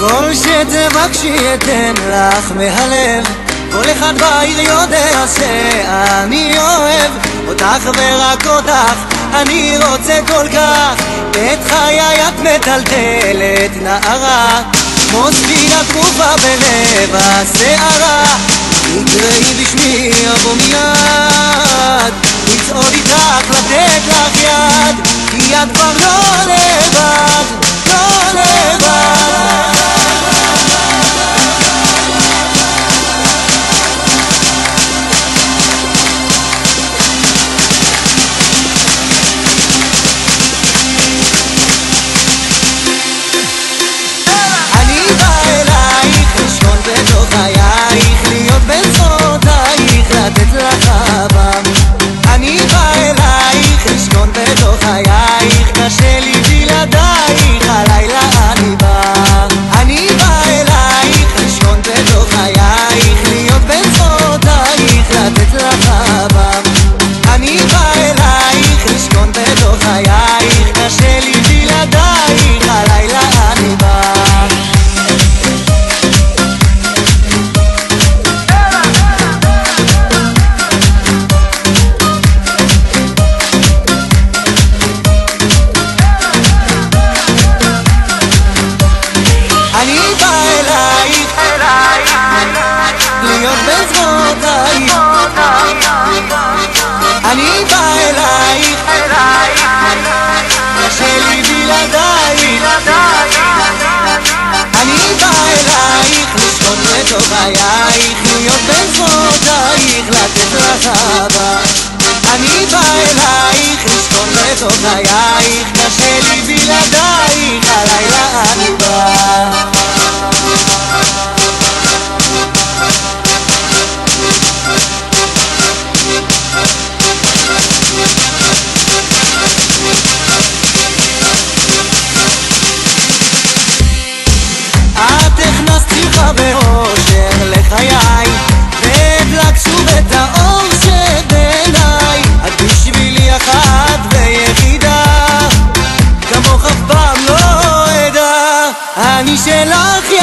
כל שתבקשי אתן לך מהלב, כל אחד בעיר יודע שאני אוהב אותך ורק אותך, אני רוצה כל כך. את חיי את מטלטלת נערה, כמו ספינה טרופה בלב הסערה. תקראי בשמי אבוא מיד, לצעוד איתך לתת לך יד, כי את כבר לא לבד, לא לבד. לתת לך אהבה, אני בא אלייך, לשכון בתוך חייך, קשה לי בלעדייך, הלילה אני בא. אני בא אלייך, לשכון בתוך חייך, להיות בין זרועותייך, לתת לך אהבה. אני בא אלייך, לשכון בתוך חייך, קשה לי בלעדייך, הלילה אני בא. אני בא אלייך, להיות בזרועותייך. אני בא אלייך, קשה לי בלעדייך. אני בא אלייך, לשכון בתוך חייך, להיות בזרועותייך, לתת לך אהבה. אני בא אלייך, לשכון בתוך חייך, קשה לי בלעדייך, הלילה אני בא. את הכנסת שמחה ואושר לחיי, והדלקת שוב את האור שבעיניי. את בשבילי אחת ויחידה, כמוך אף פעם לא אדע. אני שלך